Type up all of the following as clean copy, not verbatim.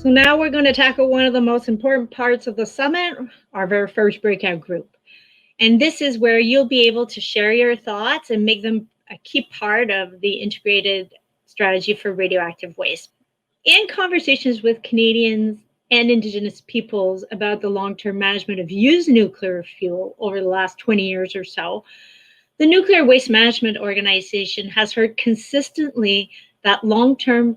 So now we're going to tackle one of the most important parts of the summit, our very first breakout group. And this is where you'll be able to share your thoughts and make them a key part of the integrated strategy for radioactive waste. In conversations with Canadians and Indigenous peoples about the long-term management of used nuclear fuel over the last 20 years or so, the Nuclear Waste Management Organization has heard consistently that long-term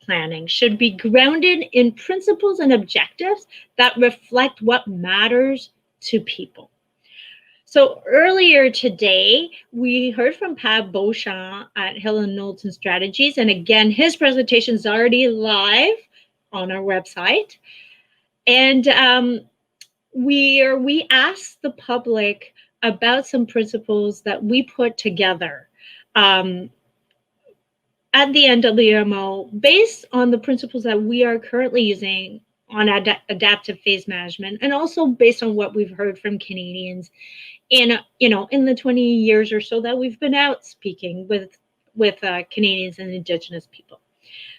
planning should be grounded in principles and objectives that reflect what matters to people. So earlier today, we heard from Pat Beauchamp at Hill and Knowlton Strategies. And again, his presentation is already live on our website. And we asked the public about some principles that we put together at the NWMO based on the principles that we are currently using on adaptive phase management, and also based on what we've heard from Canadians in the 20 years or so that we've been out speaking with Canadians and Indigenous people.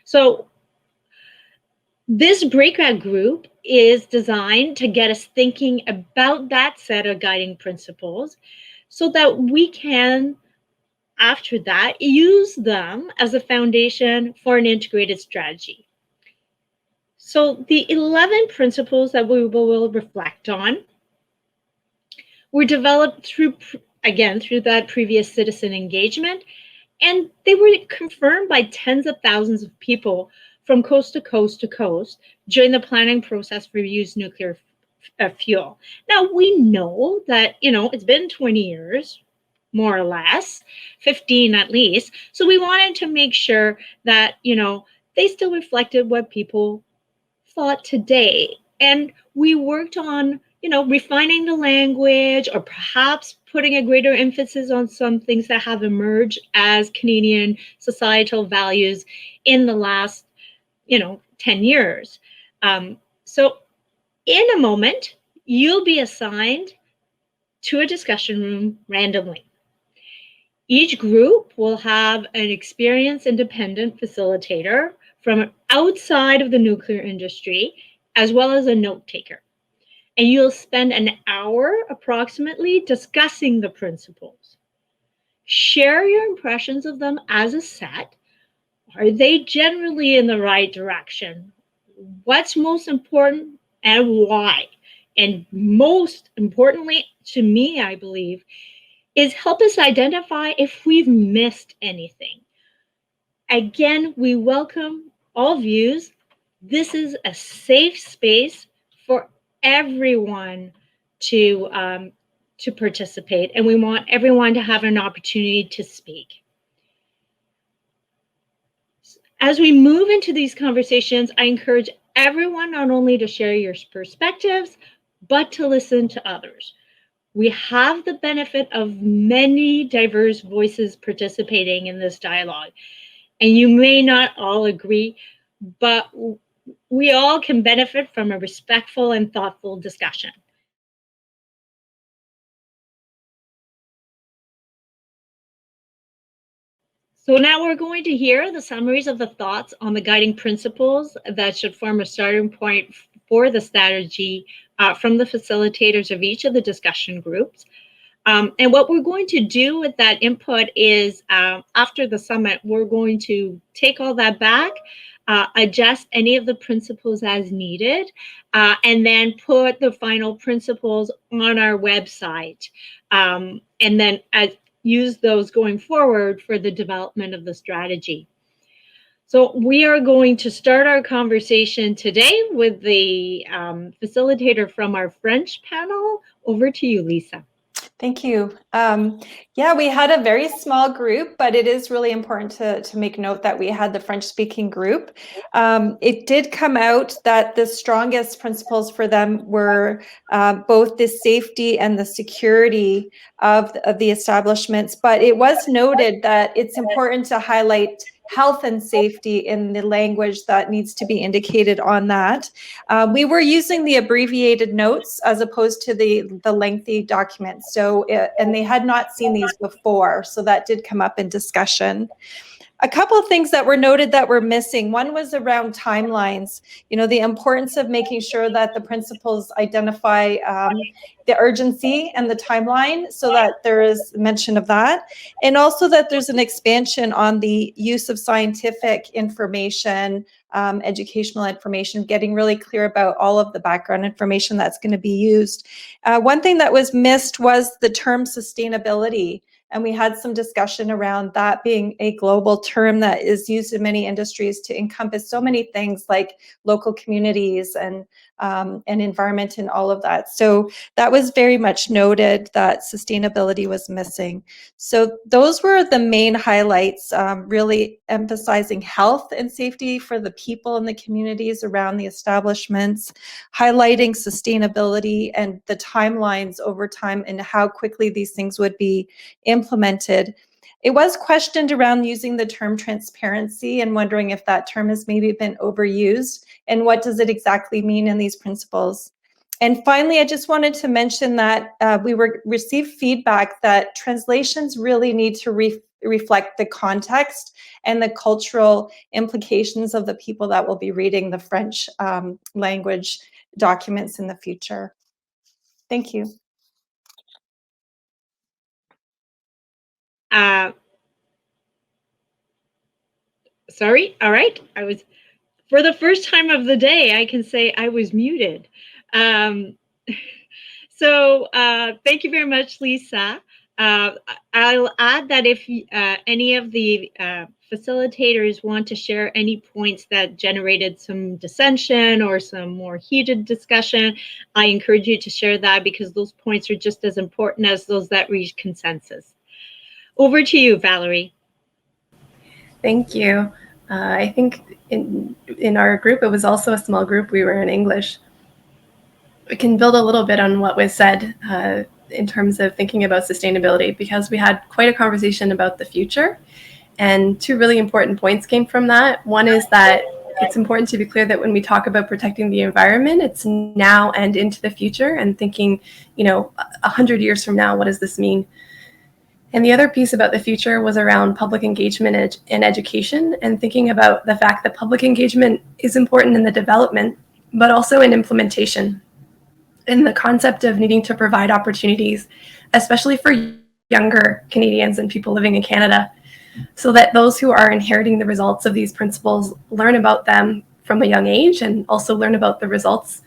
So this breakout group is designed to get us thinking about that set of guiding principles so that we can, after that, use them as a foundation for an integrated strategy. So the 11 principles that we will reflect on were developed through that previous citizen engagement, and they were confirmed by tens of thousands of people from coast to coast to coast during the planning process for used nuclear fuel. Now, we know that, it's been 20 years, more or less, 15 at least. So we wanted to make sure that, they still reflected what people thought today. And we worked on, refining the language, or perhaps putting a greater emphasis on some things that have emerged as Canadian societal values in the last 10 years. So in a moment, you'll be assigned to a discussion room randomly. Each group will have an experienced independent facilitator from outside of the nuclear industry, as well as a note taker. And you'll spend an hour approximately discussing the principles. Share your impressions of them as a set. Are they generally in the right direction? What's most important and why? And most importantly, to me, I believe, is help us identify if we've missed anything. Again, we welcome all views. This is a safe space for everyone to participate, and we want everyone to have an opportunity to speak. As we move into these conversations, I encourage everyone not only to share your perspectives, but to listen to others. We have the benefit of many diverse voices participating in this dialogue, and you may not all agree, but we all can benefit from a respectful and thoughtful discussion. So now we're going to hear the summaries of the thoughts on the guiding principles that should form a starting point for the strategy from the facilitators of each of the discussion groups. And what we're going to do with that input is after the summit, we're going to take all that back, adjust any of the principles as needed, and then put the final principles on our website. And then use those going forward for the development of the strategy. So we are going to start our conversation today with the facilitator from our French panel. Over to you, Lisa. Thank you. Yeah, we had a very small group, but it is really important to make note that we had the French-speaking group. It did come out that the strongest principles for them were both the safety and the security of the establishments, but it was noted that it's important to highlight health and safety in the language that needs to be indicated on that. We were using the abbreviated notes as opposed to the lengthy documents. So, and they had not seen these before, so that did come up in discussion. A couple of things that were noted that were missing. One was around timelines, the importance of making sure that the principles identify the urgency and the timeline so that there is mention of that. And also that there's an expansion on the use of scientific information, educational information, getting really clear about all of the background information that's going to be used. One thing that was missed was the term sustainability. And we had some discussion around that being a global term that is used in many industries to encompass so many things like local communities and environment and all of that. So that was very much noted that sustainability was missing. So those were the main highlights, really emphasizing health and safety for the people in the communities around the establishments, highlighting sustainability and the timelines over time and how quickly these things would be implemented. It was questioned around using the term transparency and wondering if that term has maybe been overused and what does it exactly mean in these principles. And finally, I just wanted to mention that we received feedback that translations really need to reflect the context and the cultural implications of the people that will be reading the French language documents in the future. Thank you. Sorry. All right. For the first time of the day, I can say I was muted. So thank you very much, Lisa. I'll add that if any of the facilitators want to share any points that generated some dissension or some more heated discussion, I encourage you to share that because those points are just as important as those that reach consensus. Over to you, Valerie. Thank you. I think in our group, it was also a small group. We were in English. We can build a little bit on what was said in terms of thinking about sustainability, because we had quite a conversation about the future. And two really important points came from that. One is that it's important to be clear that when we talk about protecting the environment, it's now and into the future, and thinking, 100 years from now, what does this mean? And the other piece about the future was around public engagement and education, and thinking about the fact that public engagement is important in the development, but also in implementation. In the concept of needing to provide opportunities, especially for younger Canadians and people living in Canada, so that those who are inheriting the results of these principles learn about them from a young age, and also learn about the results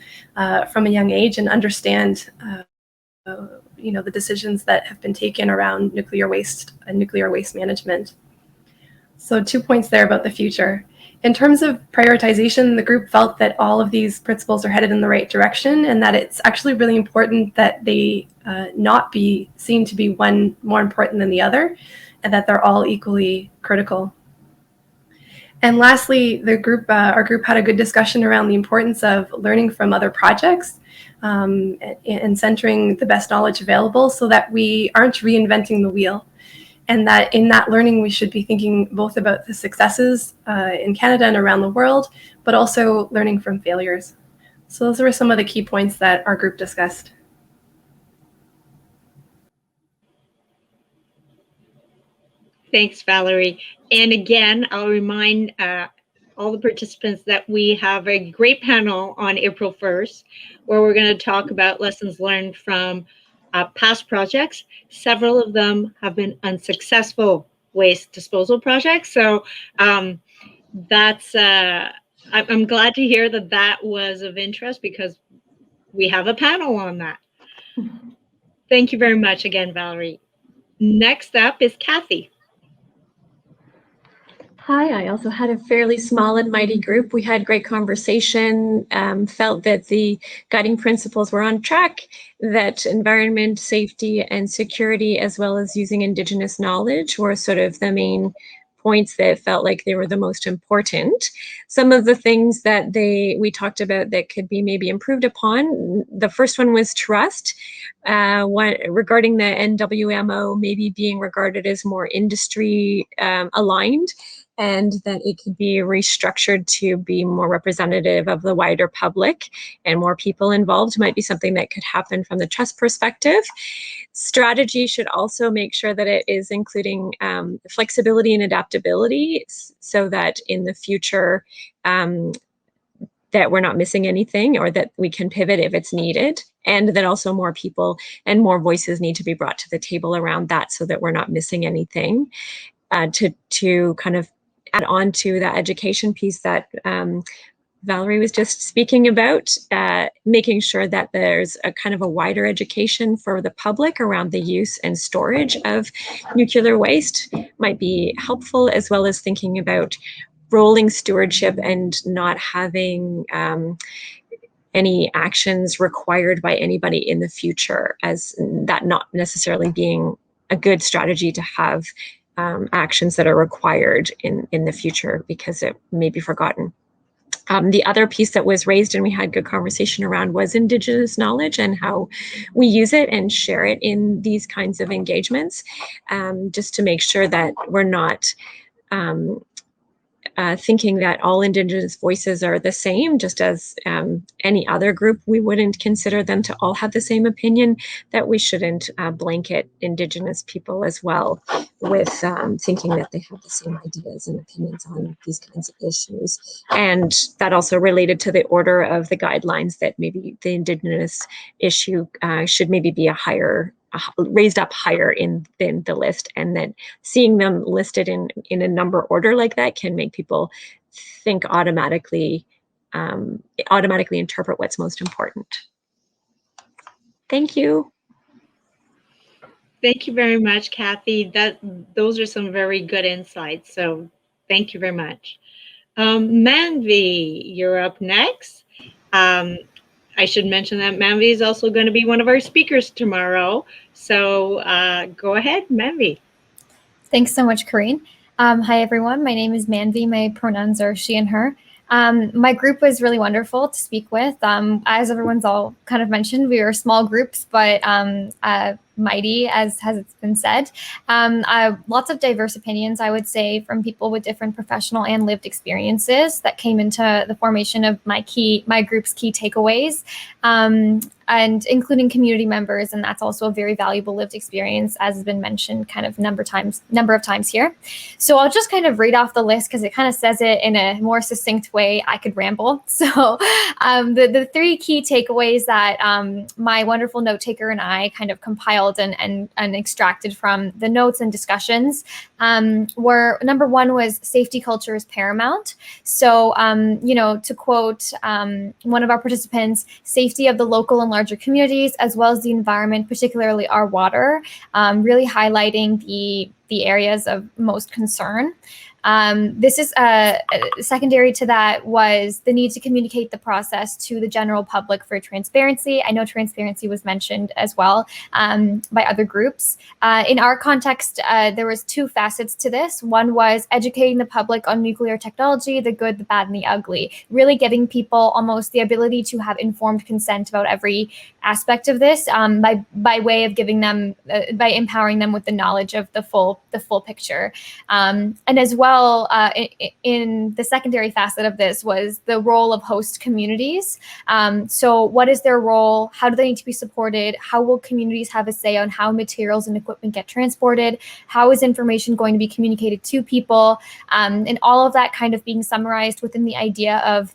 from a young age, and understand the decisions that have been taken around nuclear waste and nuclear waste management. So 2 points there about the future. In terms of prioritization, the group felt that all of these principles are headed in the right direction, and that it's actually really important that they not be seen to be one more important than the other, and that they're all equally critical. And lastly, our group had a good discussion around the importance of learning from other projects and centering the best knowledge available so that we aren't reinventing the wheel. And that in that learning, we should be thinking both about the successes in Canada and around the world, but also learning from failures. So those were some of the key points that our group discussed. Thanks, Valerie. And again, I'll remind all the participants that we have a great panel on April 1st, where we're going to talk about lessons learned from past projects. Several of them have been unsuccessful waste disposal projects. So that's, I'm glad to hear that that was of interest, because we have a panel on that. Thank you very much again, Valerie. Next up is Kathy. Hi, I also had a fairly small and mighty group. We had great conversation, felt that the guiding principles were on track, that environment, safety, and security, as well as using Indigenous knowledge, were sort of the main points that felt like they were the most important. Some of the things that we talked about that could be maybe improved upon, the first one was trust. Regarding the NWMO maybe being regarded as more industry aligned, and that it could be restructured to be more representative of the wider public and more people involved might be something that could happen from the trust perspective. Strategy should also make sure that it is including flexibility and adaptability so that in the future that we're not missing anything, or that we can pivot if it's needed, and that also more people and more voices need to be brought to the table around that so that we're not missing anything. To kind of add on to that education piece that Valerie was just speaking about, making sure that there's a kind of a wider education for the public around the use and storage of nuclear waste might be helpful, as well as thinking about rolling stewardship and not having any actions required by anybody in the future, as that not necessarily being a good strategy to have actions that are required in the future because it may be forgotten. The other piece that was raised and we had good conversation around was Indigenous knowledge and how we use it and share it in these kinds of engagements, just to make sure that we're not thinking that all Indigenous voices are the same, just as any other group, we wouldn't consider them to all have the same opinion, that we shouldn't blanket Indigenous people as well with thinking that they have the same ideas and opinions on these kinds of issues. And that also related to the order of the guidelines, that maybe the Indigenous issue should maybe be raised up higher in the list, and that seeing them listed in a number order like that can make people think automatically interpret what's most important. Thank you. Thank you very much, Kathy. Those are some very good insights. So thank you very much. Manvi, you're up next. I should mention that Manvi is also going to be one of our speakers tomorrow. So go ahead, Manvi. Thanks so much, Corrine. Hi, everyone. My name is Manvi. My pronouns are she and her. My group was really wonderful to speak with. As everyone's all kind of mentioned, we were small groups, but mighty, as has been said. Lots of diverse opinions, I would say, from people with different professional and lived experiences that came into the formation of my group's key takeaways, and including community members. And that's also a very valuable lived experience, as has been mentioned kind of number of times here. So I'll just kind of read off the list because it kind of says it in a more succinct way. I could ramble. So the three key takeaways that my wonderful note taker and I kind of compiled and extracted from the notes and discussions were, number one was safety culture is paramount. So, to quote one of our participants, safety of the local and larger communities, as well as the environment, particularly our water, really highlighting the areas of most concern. This is secondary to that was the need to communicate the process to the general public for transparency. I know transparency was mentioned as well by other groups. In our context, there was two facets to this. One was educating the public on nuclear technology, the good, the bad, and the ugly, really giving people almost the ability to have informed consent about every aspect of this by way of giving them, by empowering them with the knowledge of the full picture. And as well, in the secondary facet of this was the role of host communities. So what is their role? How do they need to be supported? How will communities have a say on how materials and equipment get transported? How is information going to be communicated to people? And all of that kind of being summarized within the idea of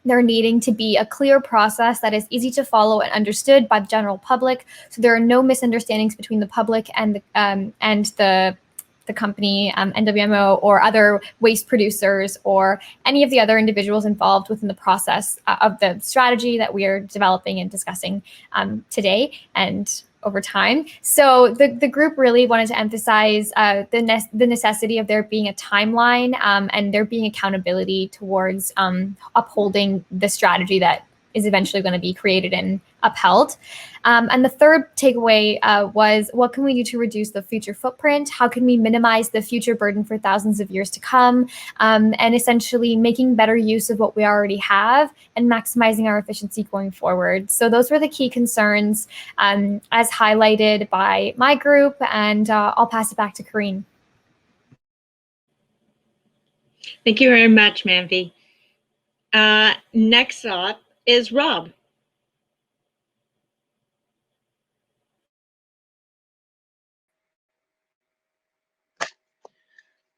there needing to be a clear process that is easy to follow and understood by the general public, so there are no misunderstandings between the public and the company, NWMO, or other waste producers, or any of the other individuals involved within the process of the strategy that we are developing and discussing today and over time. So the group really wanted to emphasize the necessity of there being a timeline and there being accountability towards upholding the strategy that is eventually going to be created and upheld. And the third takeaway was, what can we do to reduce the future footprint? How can we minimize the future burden for thousands of years to come? And essentially making better use of what we already have and maximizing our efficiency going forward. So those were the key concerns as highlighted by my group, and I'll pass it back to Corrine. Thank you very much, Manvi. Next up is Rob.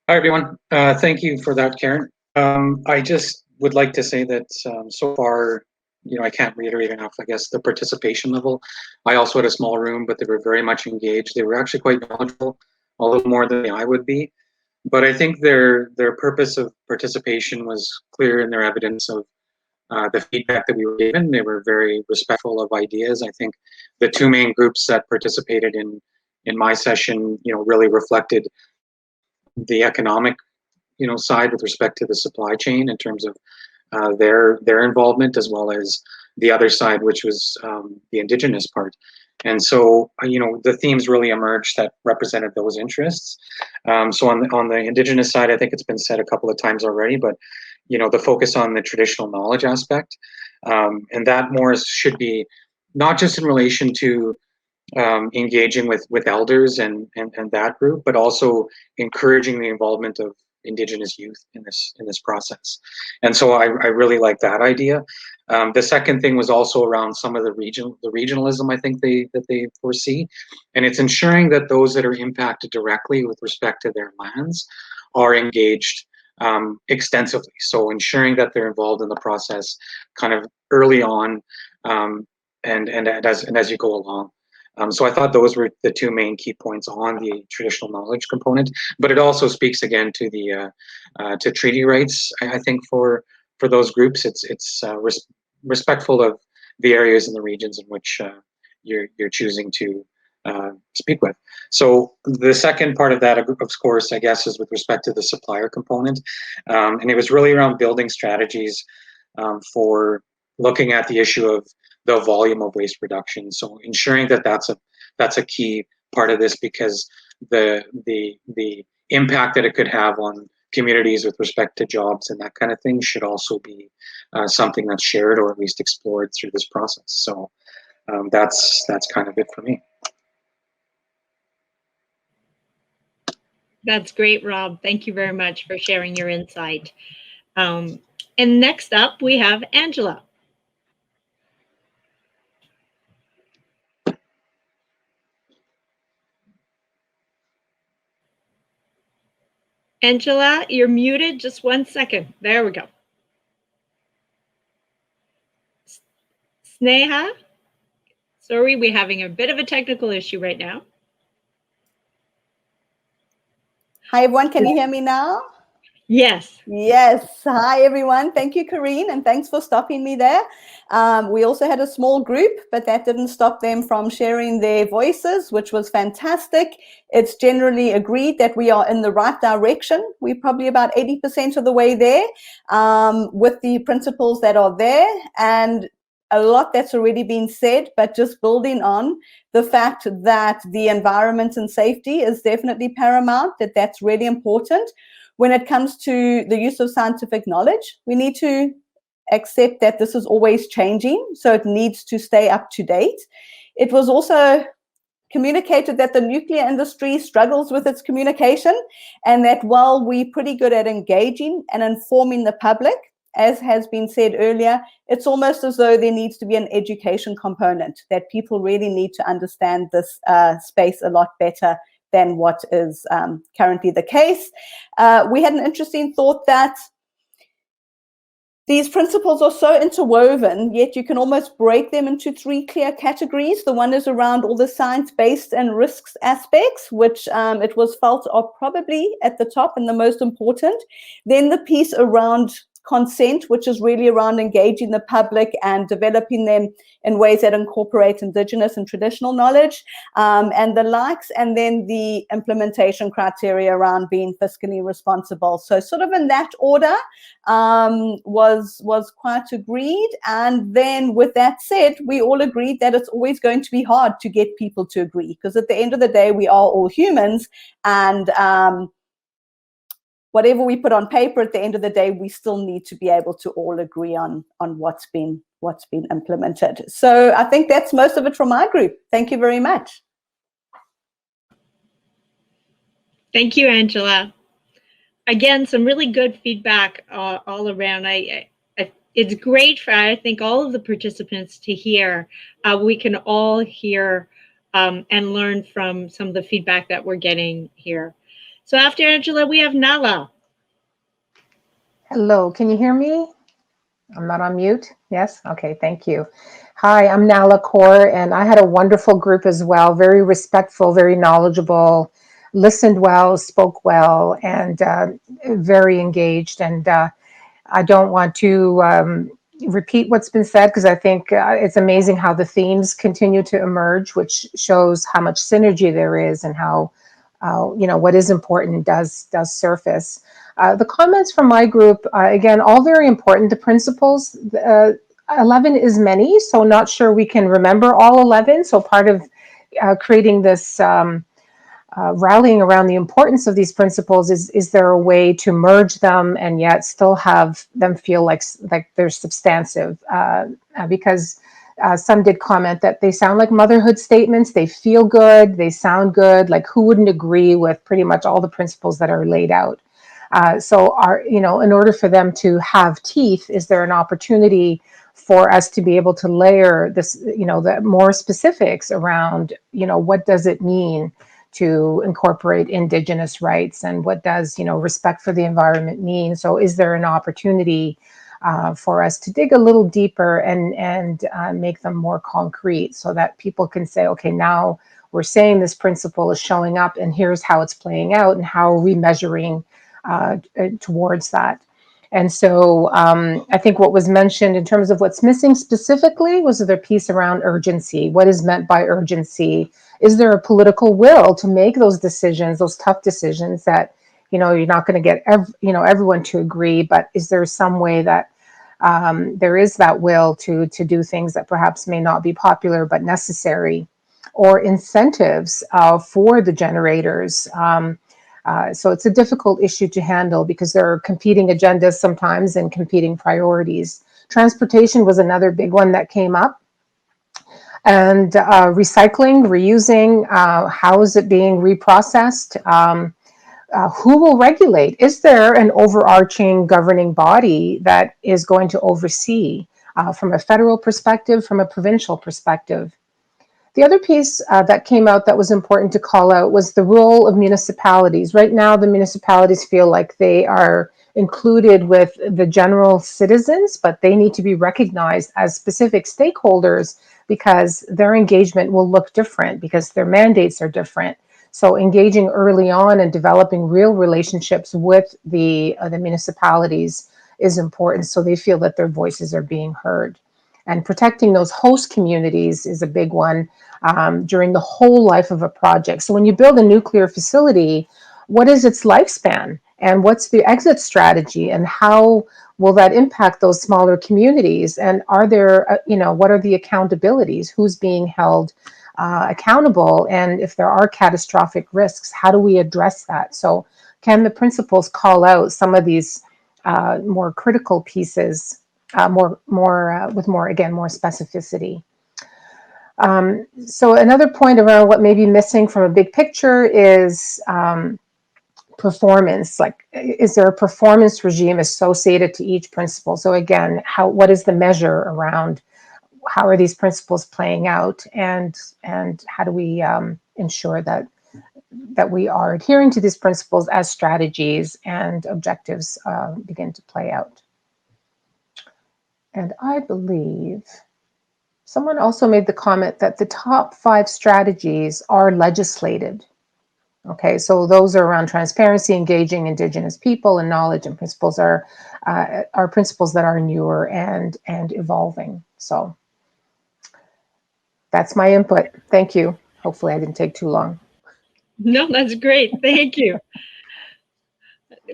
Hi, everyone. Thank you for that, Karen. I just would like to say that so far, I can't reiterate enough, I guess, the participation level. I also had a small room, but they were very much engaged. They were actually quite knowledgeable, a little more than I would be. But I think their purpose of participation was clear in their evidence of the feedback that we were given. They were very respectful of ideas. I think the two main groups that participated in my session, really reflected the economic, side with respect to the supply chain in terms of their involvement, as well as the other side, which was the Indigenous part. And so, the themes really emerged that represented those interests. So on the Indigenous side, I think it's been said a couple of times already, but the focus on the traditional knowledge aspect, and that more should be not just in relation to engaging with elders and that group, but also encouraging the involvement of Indigenous youth in this process. And so I really like that idea. The second thing was also around some of the regionalism I think that they foresee, and it's ensuring that those that are impacted directly with respect to their lands are engaged extensively. So ensuring that they're involved in the process kind of early on, and as you go along. So I thought those were the two main key points on the traditional knowledge component, but it also speaks again to the to treaty rights. I think for those groups, it's respectful of the areas and the regions in which you're choosing to speak with. So the second part of that, of course, I guess, is with respect to the supplier component, and it was really around building strategies for looking at the issue of the volume of waste reduction. So ensuring that that's a key part of this, because the impact that it could have on communities with respect to jobs and that kind of thing should also be something that's shared or at least explored through this process. So that's kind of it for me. That's great, Rob. Thank you very much for sharing your insight. And next up, we have Angela. Angela, you're muted. Just 1 second. There we go. Sneha? Sorry, we're having a bit of a technical issue right now. Hi, everyone. Can you hear me now? Yes. Yes. Hi, everyone. Thank you, Karine, and thanks for stopping me there. We also had a small group, but that didn't stop them from sharing their voices, which was fantastic. It's generally agreed that we are in the right direction. We're probably about 80% of the way there with the principles that are there, and a lot that's already been said, but just building on the fact that the environment and safety is definitely paramount, that's really important. When it comes to the use of scientific knowledge, we need to accept that this is always changing, so it needs to stay up to date. It was also communicated that the nuclear industry struggles with its communication, and that while we're pretty good at engaging and informing the public, as has been said earlier, it's almost as though there needs to be an education component, that people really need to understand this space a lot better than what is currently the case. We had an interesting thought that these principles are so interwoven, yet you can almost break them into three clear categories. The one is around all the science-based and risks aspects, which it was felt are probably at the top and the most important. Then the piece around consent, which is really around engaging the public and developing them in ways that incorporate Indigenous and traditional knowledge and the likes, and then the implementation criteria around being fiscally responsible. So sort of in that order was quite agreed. And then with that said, we all agreed that it's always going to be hard to get people to agree, because at the end of the day, we are all humans, and whatever we put on paper, at the end of the day, we still need to be able to all agree on what's been implemented. So I think that's most of it from my group. Thank you very much. Thank you, Angela. again, some really good feedback all around. It's great for, I think, all of the participants to hear. We can all hear and learn from some of the feedback that we're getting here. So after Angela, we have Nala. Hello, can you hear me? I'm not on mute. Yes? Okay, thank you. Hi, I'm Nala Kaur, and I had a wonderful group as well, very respectful, very knowledgeable, listened well, spoke well, and very engaged. And I don't want to repeat what's been said, because I think it's amazing how the themes continue to emerge, which shows how much synergy there is and how what is important does surface. The comments from my group, again, all very important. The principles, 11 is many, so not sure we can remember all 11. So part of creating this rallying around the importance of these principles is there a way to merge them and yet still have them feel like they're substantive? Because some did comment that they sound like motherhood statements. They feel good. They sound good. Like, who wouldn't agree with pretty much all the principles that are laid out? So in order for them to have teeth, is there an opportunity for us to be able to layer this, the more specifics around, what does it mean to incorporate Indigenous rights, and what does, respect for the environment mean? So is there an opportunity for us to dig a little deeper and make them more concrete, so that people can say, okay, now we're saying this principle is showing up, and here's how it's playing out, and how are we measuring towards that? And so I think what was mentioned in terms of what's missing specifically was the piece around urgency. What is meant by urgency? Is there a political will to make those decisions, those tough decisions that, you're not going to get everyone to agree, but is there some way that there is that will to do things that perhaps may not be popular but necessary, or incentives for the generators? So it's a difficult issue to handle, because there are competing agendas sometimes and competing priorities. Transportation was another big one that came up. And recycling, reusing, how is it being reprocessed? Who will regulate? Is there an overarching governing body that is going to oversee from a federal perspective, from a provincial perspective? The other piece that came out that was important to call out was the role of municipalities. Right now, the municipalities feel like they are included with the general citizens, but they need to be recognized as specific stakeholders, because their engagement will look different, because their mandates are different. So engaging early on and developing real relationships with the municipalities is important, so they feel that their voices are being heard. And protecting those host communities is a big one during the whole life of a project. So when you build a nuclear facility, what is its lifespan? And what's the exit strategy? And how will that impact those smaller communities? And are there, what are the accountabilities? Who's being held accountable? And if there are catastrophic risks, how do we address that? So can the principles call out some of these more critical pieces with more specificity? So another point around what may be missing from a big picture is performance. Like, is there a performance regime associated to each principle? So again, what is the measure around how are these principles playing out, and how do we ensure that we are adhering to these principles as strategies and objectives begin to play out? And I believe someone also made the comment that the top 5 strategies are legislated. Okay, so those are around transparency, engaging Indigenous people, and knowledge, and principles are principles that are newer and evolving. So that's my input. Thank you. Hopefully I didn't take too long. No, that's great. Thank you.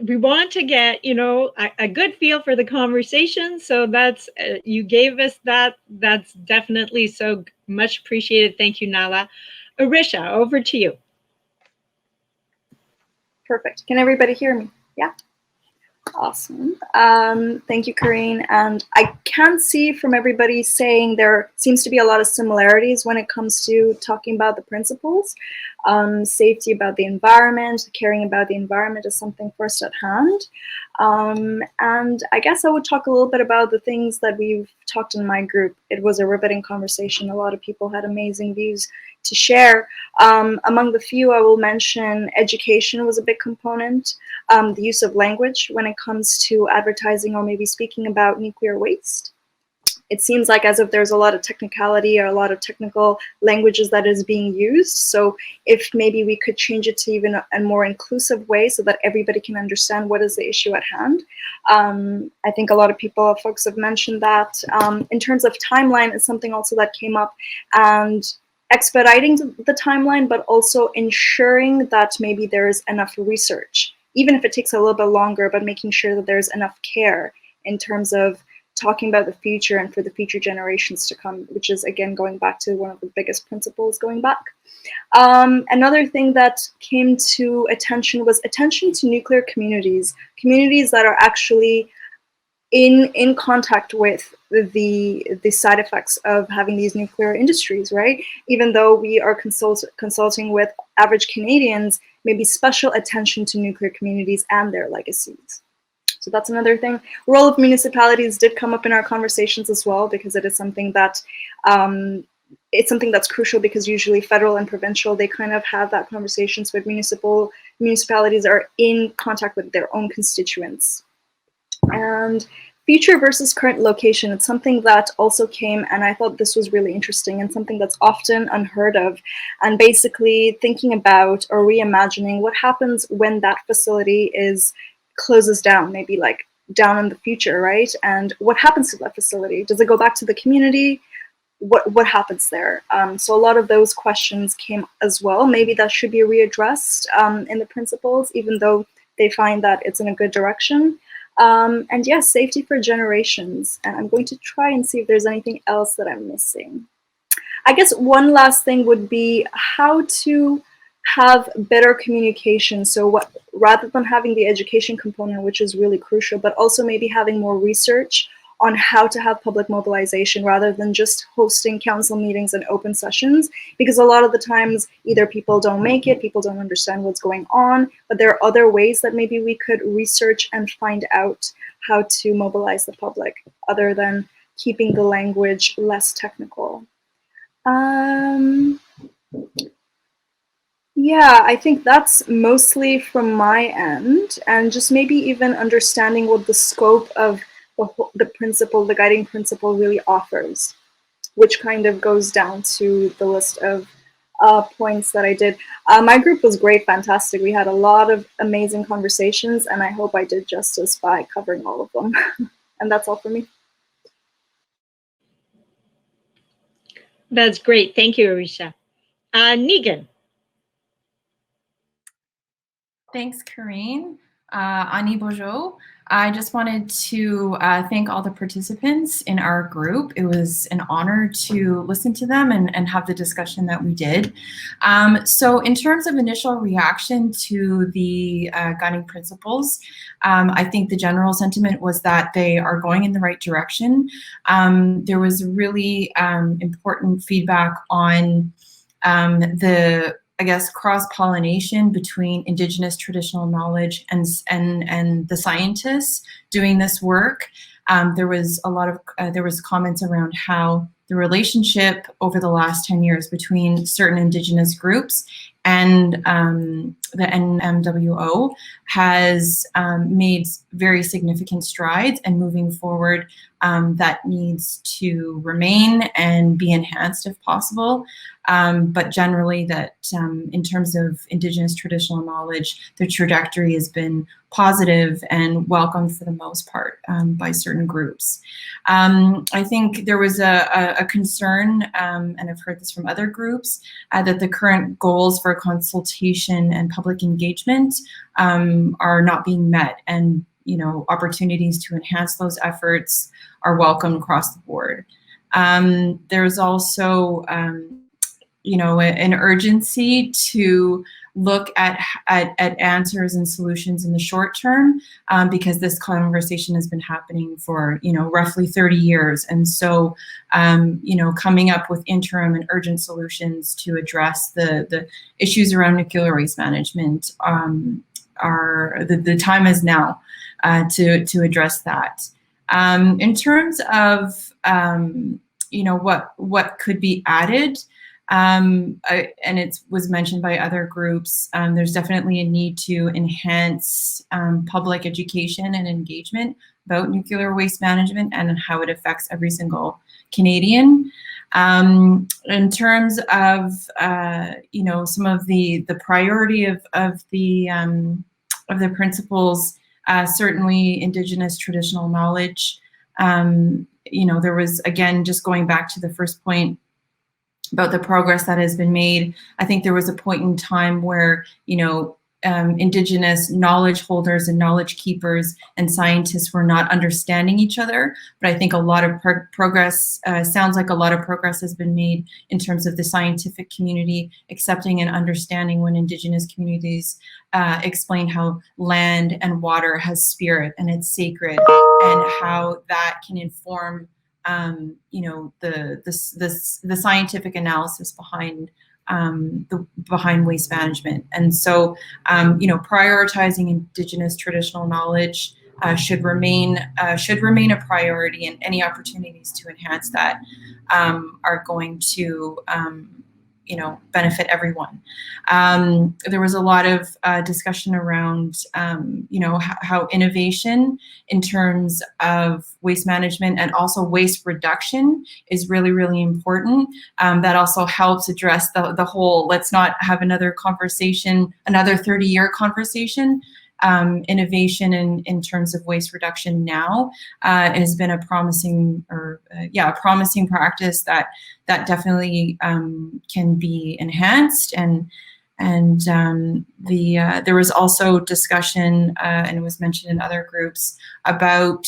We want to get, a good feel for the conversation. So that's, you gave us that. That's definitely so much appreciated. Thank you, Nala. Aarisha, over to you. Perfect. Can everybody hear me? Yeah? Awesome. Thank you, Karine. And I can see from everybody saying there seems to be a lot of similarities when it comes to talking about the principles. Safety about the environment, caring about the environment is something first at hand. And I guess I would talk a little bit about the things that we've talked in my group. It was a riveting conversation. A lot of people had amazing views to share. Among the few, I will mention education was a big component. The use of language when it comes to advertising or maybe speaking about nuclear waste. It seems like as if there's a lot of technicality or a lot of technical languages that is being used. So if maybe we could change it to even a more inclusive way so that everybody can understand what is the issue at hand. I think a lot of folks have mentioned that. In terms of timeline, it's something also that came up, and expediting the timeline, but also ensuring that maybe there is enough research, even if it takes a little bit longer, but making sure that there's enough care in terms of talking about the future and for the future generations to come, which is, again, going back to one of the biggest principles going back. Another thing that came to attention was attention to nuclear communities that are actually in contact with the side effects of having these nuclear industries, right? Even though we are consulting with average Canadians, maybe special attention to nuclear communities and their legacies. So that's another thing. Role of municipalities did come up in our conversations as well, because it is something that it's something that's crucial, because usually federal and provincial, they kind of have that conversations with municipalities are in contact with their own constituents. And future versus current location, it's something that also came, and I thought this was really interesting and something that's often unheard of. And basically thinking about or reimagining what happens when that facility closes down, maybe like down in the future, right? And what happens to that facility? Does it go back to the community? What happens there? So a lot of those questions came as well. Maybe that should be readdressed in the principles, even though they find that it's in a good direction. And yes, safety for generations. And I'm going to try and see if there's anything else that I'm missing. I guess one last thing would be how to have better communication. So rather than having the education component, which is really crucial, but also maybe having more research on how to have public mobilization rather than just hosting council meetings and open sessions, because a lot of the times either people don't make it, people don't understand what's going on, but there are other ways that maybe we could research and find out how to mobilize the public other than keeping the language less technical. Yeah, I think that's mostly from my end, and just maybe even understanding what the scope of the principle, the guiding principle really offers, which kind of goes down to the list of points that I did. My group was great, fantastic. We had a lot of amazing conversations, and I hope I did justice by covering all of them. And that's all for me. That's great. Thank you, Aarisha. Neegann. Thanks, Karine. Ani Bojo. I just wanted to thank all the participants in our group. It was an honor to listen to them and have the discussion that we did. So in terms of initial reaction to the guiding principles, I think the general sentiment was that they are going in the right direction. There was really important feedback on I guess, cross-pollination between Indigenous traditional knowledge and the scientists doing this work. There was comments around how the relationship over the last 10 years between certain Indigenous groups and the NMWO has made very significant strides, and moving forward that needs to remain and be enhanced if possible. But generally that in terms of Indigenous traditional knowledge, the trajectory has been positive and welcomed for the most part by certain groups. I think there was a concern, and I've heard this from other groups, that the current goals for consultation and public engagement are not being met, and opportunities to enhance those efforts are welcome across the board. There's also an urgency to look at answers and solutions in the short term, because this conversation has been happening for roughly 30 years, and so coming up with interim and urgent solutions to address the issues around nuclear waste management the time is now to address that. In terms of what could be added. And it was mentioned by other groups, there's definitely a need to enhance public education and engagement about nuclear waste management and how it affects every single Canadian. In terms of some of the priority of the principles, certainly Indigenous traditional knowledge. There was, again, just going back to the first point about the progress that has been made. I think there was a point in time where, Indigenous knowledge holders and knowledge keepers and scientists were not understanding each other. But I think a lot of progress, sounds like a lot of progress has been made in terms of the scientific community accepting and understanding when Indigenous communities explain how land and water has spirit and it's sacred, and how that can inform the scientific analysis behind behind waste management. And so prioritizing Indigenous traditional knowledge should remain a priority, and any opportunities to enhance that are going to benefit everyone. There was a lot of discussion around, how innovation in terms of waste management and also waste reduction is really, really important. That also helps address the whole, let's not have another conversation, another 30-year conversation. Innovation in terms of waste reduction now has been a promising practice that definitely can be enhanced, and there was also discussion, and it was mentioned in other groups, about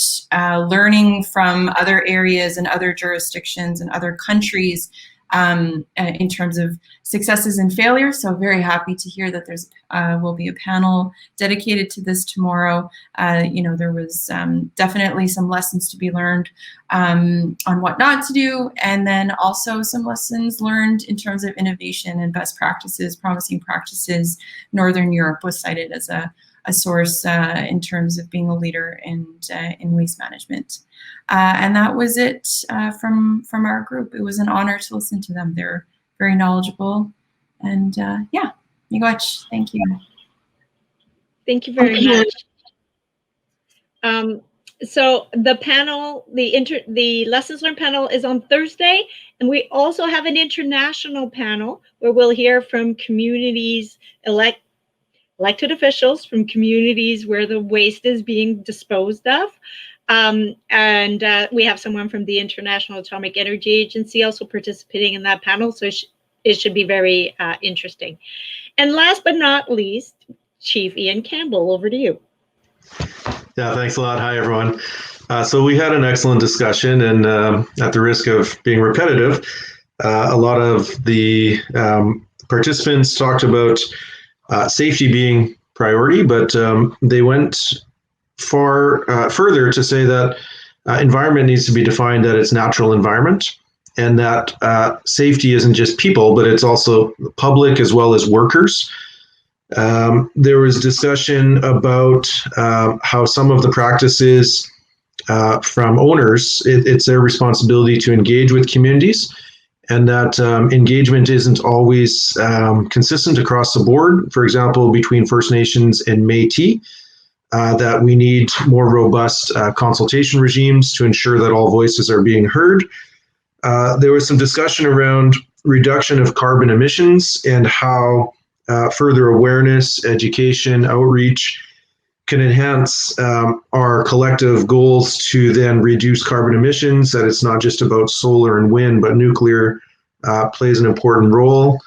learning from other areas and other jurisdictions and other countries in terms of successes and failures. So very happy to hear that there's will be a panel dedicated to this tomorrow. There was definitely some lessons to be learned on what not to do, and then also some lessons learned in terms of innovation and best practices, promising practices. Northern Europe was cited as a source in terms of being a leader in waste management. And that was it from our group. It was an honor to listen to them. They're very knowledgeable. And miigwech, thank you. Thank you very much. So the panel, the lessons learned panel is on Thursday, and we also have an international panel where we'll hear from communities, elected officials from communities where the waste is being disposed of. And we have someone from the International Atomic Energy Agency also participating in that panel, so it should be very interesting. And last but not least, Chief Ian Campbell, over to you. Yeah, thanks a lot. Hi, everyone. So we had an excellent discussion, and at the risk of being repetitive, a lot of the participants talked about safety being priority, but they went further to say that environment needs to be defined at its natural environment, and that safety isn't just people, but it's also the public as well as workers. There was discussion about how some of the practices from owners, it's their responsibility to engage with communities, and that engagement isn't always consistent across the board. For example, between First Nations and Métis, that we need more robust consultation regimes to ensure that all voices are being heard. There was some discussion around reduction of carbon emissions and how further awareness, education, outreach can enhance our collective goals to then reduce carbon emissions, that it's not just about solar and wind, but nuclear plays an important role.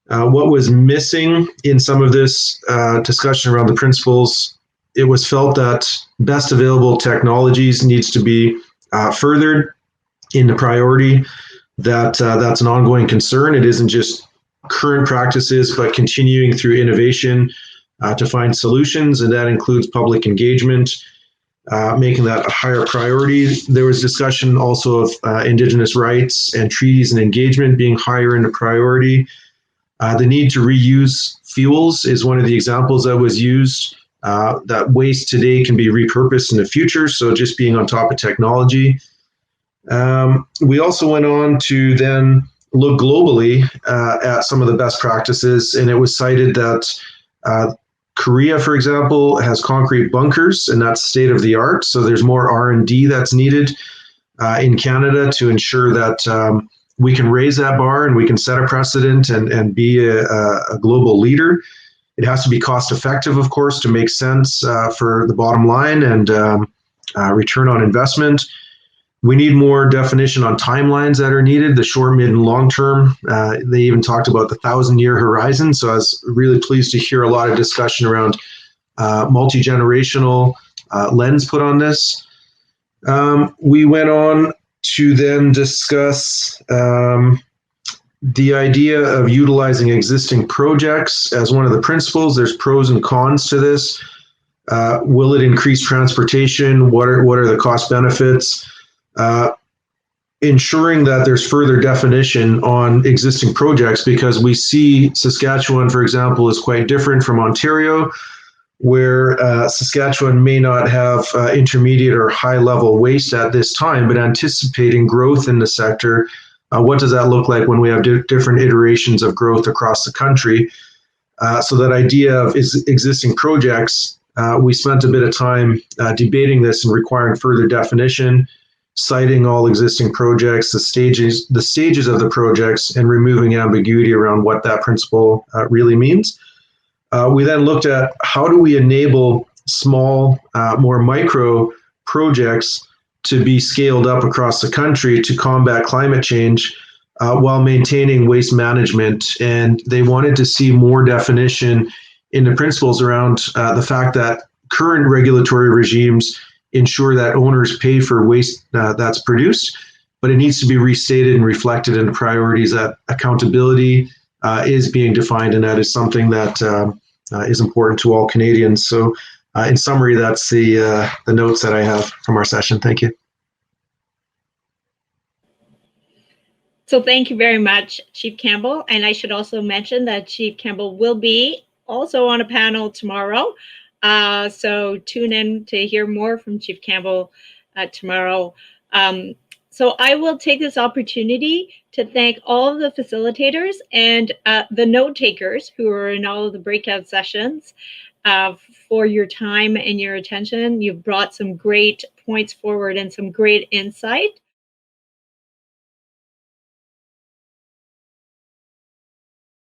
What was missing in some of this discussion around the principles, it was felt that best available technologies needs to be furthered in the priority, that that's an ongoing concern. It isn't just current practices, but continuing through innovation to find solutions, and that includes public engagement, making that a higher priority. There was discussion also of Indigenous rights and treaties and engagement being higher in the priority. The need to reuse fuels is one of the examples that was used, that waste today can be repurposed in the future, so just being on top of technology. We also went on to then look globally at some of the best practices, and it was cited that Korea, for example, has concrete bunkers, and that's state of the art. So there's more R&D that's needed in Canada to ensure that we can raise that bar and we can set a precedent and be a global leader. It has to be cost effective, of course, to make sense for the bottom line and return on investment. We need more definition on timelines that are needed, the short, mid, and long term. They even talked about the 1,000-year horizon. So I was really pleased to hear a lot of discussion around multi-generational lens put on this. We went on to then discuss the idea of utilizing existing projects as one of the principles. There's pros and cons to this. Will it increase transportation? What are the cost benefits? Ensuring that there's further definition on existing projects, because we see Saskatchewan, for example, is quite different from Ontario, where Saskatchewan may not have intermediate or high level waste at this time, but anticipating growth in the sector. What does that look like when we have different iterations of growth across the country? So that idea of existing projects, we spent a bit of time debating this and requiring further definition, citing all existing projects, the stages of the projects, and removing ambiguity around what that principle really means. We then looked at how do we enable small, more micro projects to be scaled up across the country to combat climate change while maintaining waste management. And they wanted to see more definition in the principles around the fact that current regulatory regimes ensure that owners pay for waste that's produced, but it needs to be restated and reflected in the priorities that accountability is being defined, and that is something that is important to all Canadians. So in summary, that's the notes that I have from our session. Thank you. So thank you very much, Chief Campbell. And I should also mention that Chief Campbell will be also on a panel tomorrow. So tune in to hear more from Chief Campbell tomorrow. So I will take this opportunity to thank all of the facilitators and the note takers who are in all of the breakout sessions for your time and your attention. You've brought some great points forward and some great insight.